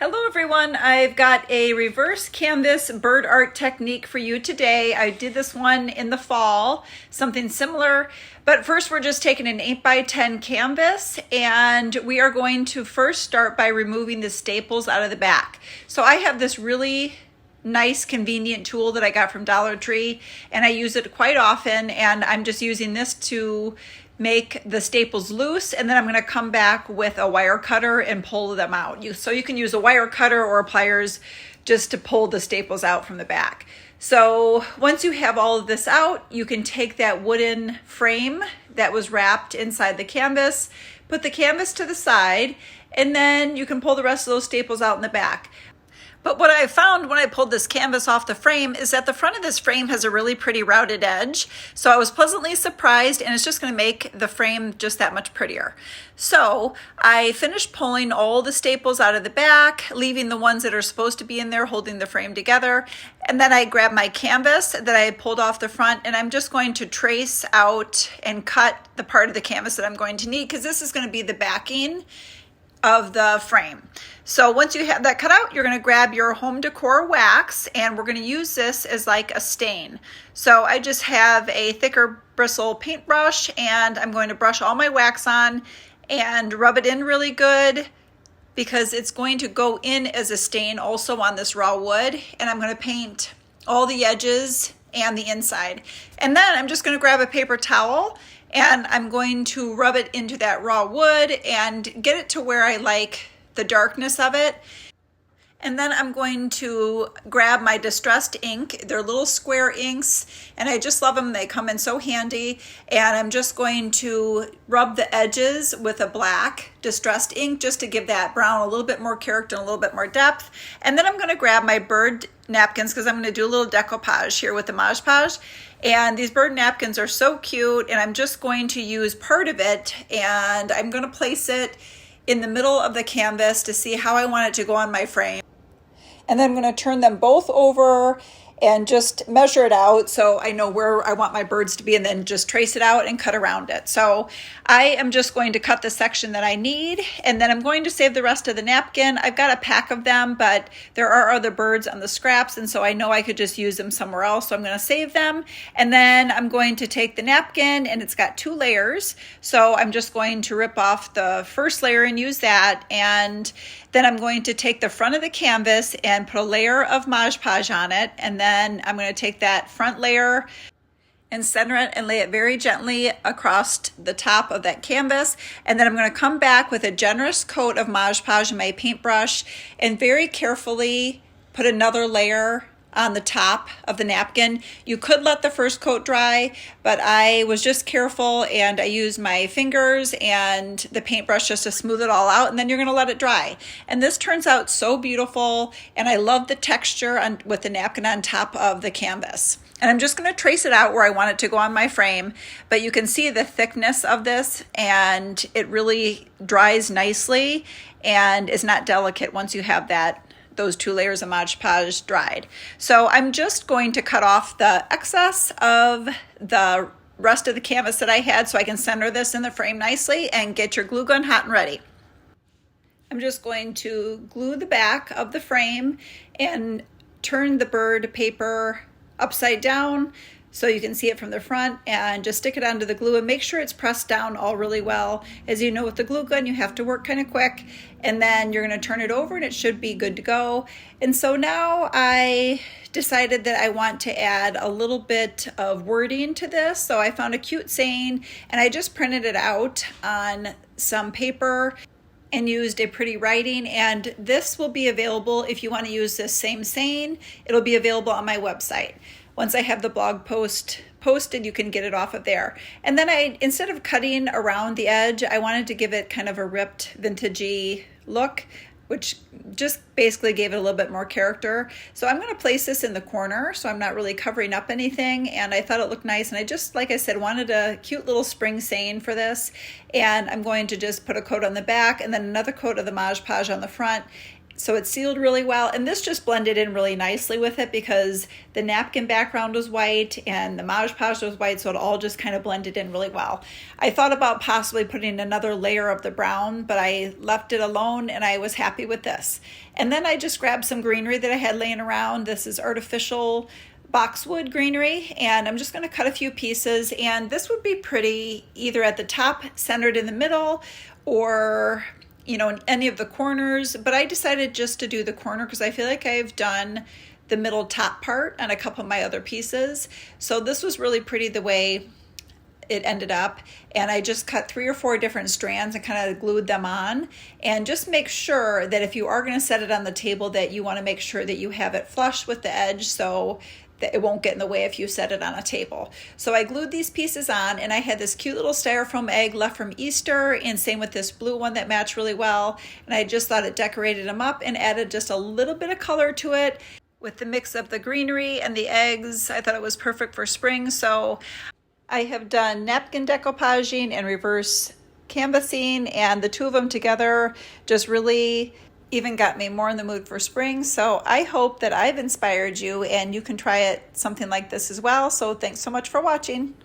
Hello everyone, I've got a reverse canvas bird art technique for you today. I did this one in the fall, something similar, but first we're just taking an 8x10 canvas and we are going to first start by removing the staples out of the back. So I have this really nice convenient tool that I got from Dollar Tree and I use it quite often, and I'm just using this to make the staples loose, and then I'm going to come back with a wire cutter and pull them out. So you can use a wire cutter or pliers just to pull the staples out from the back. So once you have all of this out, you can take that wooden frame that was wrapped inside the canvas, put the canvas to the side, and then you can pull the rest of those staples out in the back. But what I found when I pulled this canvas off the frame is that the front of this frame has a really pretty rounded edge. So I was pleasantly surprised, and it's just going to make the frame just that much prettier. So I finished pulling all the staples out of the back, leaving the ones that are supposed to be in there holding the frame together. And then I grabbed my canvas that I pulled off the front, and I'm just going to trace out and cut the part of the canvas that I'm going to need, because this is going to be the backing of the frame. So once you have that cut out, you're going to grab your home decor wax, and we're going to use this as like a stain. So I just have a thicker bristle paintbrush, and I'm going to brush all my wax on and rub it in really good, because it's going to go in as a stain also on this raw wood. And I'm going to paint all the edges and the inside. And then I'm just going to grab a paper towel and I'm going to rub it into that raw wood and get it to where I like the darkness of it. And then I'm going to grab my distressed ink. They're little square inks, and I just love them. They come in so handy. And I'm just going to rub the edges with a black distressed ink just to give that brown a little bit more character and a little bit more depth. And then I'm going to grab my bird napkins, because I'm going to do a little decoupage here with the Mod Podge. And these bird napkins are so cute, and I'm just going to use part of it, and I'm going to place it in the middle of the canvas to see how I want it to go on my frame. And then I'm going to turn them both over and just measure it out so I know where I want my birds to be, and then just trace it out and cut around it. So I am just going to cut the section that I need, and then I'm going to save the rest of the napkin. I've got a pack of them, but there are other birds on the scraps, and so I know I could just use them somewhere else, so I'm going to save them. And then I'm going to take the napkin, and it's got 2 layers, so I'm just going to rip off the first layer and use that, and then I'm going to take the front of the canvas and put a layer of Mod Podge on it, and then I'm going to take that front layer and center it and lay it very gently across the top of that canvas. And then I'm going to come back with a generous coat of Mod Podge in my paintbrush and very carefully put another layer on the top of the napkin. You could let the first coat dry, but I was just careful, and I used my fingers and the paintbrush just to smooth it all out, and then you're going to let it dry. And this turns out so beautiful, and I love the texture with the napkin on top of the canvas. And I'm just going to trace it out where I want it to go on my frame, but you can see the thickness of this, and it really dries nicely and is not delicate once you have those 2 layers of Mod Podge dried. So I'm just going to cut off the excess of the rest of the canvas that I had so I can center this in the frame nicely, and get your glue gun hot and ready. I'm just going to glue the back of the frame and turn the bird paper upside down so you can see it from the front, and just stick it onto the glue and make sure it's pressed down all really well. As you know, with the glue gun, you have to work kind of quick, and then you're going to turn it over and it should be good to go. And so now I decided that I want to add a little bit of wording to this. So I found a cute saying, and I just printed it out on some paper and used a pretty writing, and this will be available if you want to use this same saying. It'll be available on my website. Once I have the blog post posted, you can get it off of there. And then instead of cutting around the edge, I wanted to give it kind of a ripped vintagey look, which just basically gave it a little bit more character. So I'm going to place this in the corner so I'm not really covering up anything, and I thought it looked nice, and I just, like I said, wanted a cute little spring saying for this. And I'm going to just put a coat on the back and then another coat of the Mod Podge on the front, So it sealed really well, and this just blended in really nicely with it because the napkin background was white and the Mod Podge was white, so it all just kind of blended in really well. I thought about possibly putting another layer of the brown, but I left it alone and I was happy with this. And then I just grabbed some greenery that I had laying around. This is artificial boxwood greenery, and I'm just going to cut a few pieces, and this would be pretty either at the top, centered in the middle, or in any of the corners, but I decided just to do the corner because I feel like I've done the middle top part on a couple of my other pieces. So this was really pretty the way it ended up, and I just cut 3 or 4 different strands and kind of glued them on. And just make sure that if you are going to set it on the table, that you want to make sure that you have it flush with the edge so that it won't get in the way if you set it on a table. So I glued these pieces on, and I had this cute little styrofoam egg left from Easter, and same with this blue one that matched really well. And I just thought it decorated them up and added just a little bit of color to it. With the mix of the greenery and the eggs, I thought it was perfect for spring. So I have done napkin decoupaging and reverse canvassing, and the two of them together just really even got me more in the mood for spring. So I hope that I've inspired you and you can try it something like this as well. So thanks so much for watching.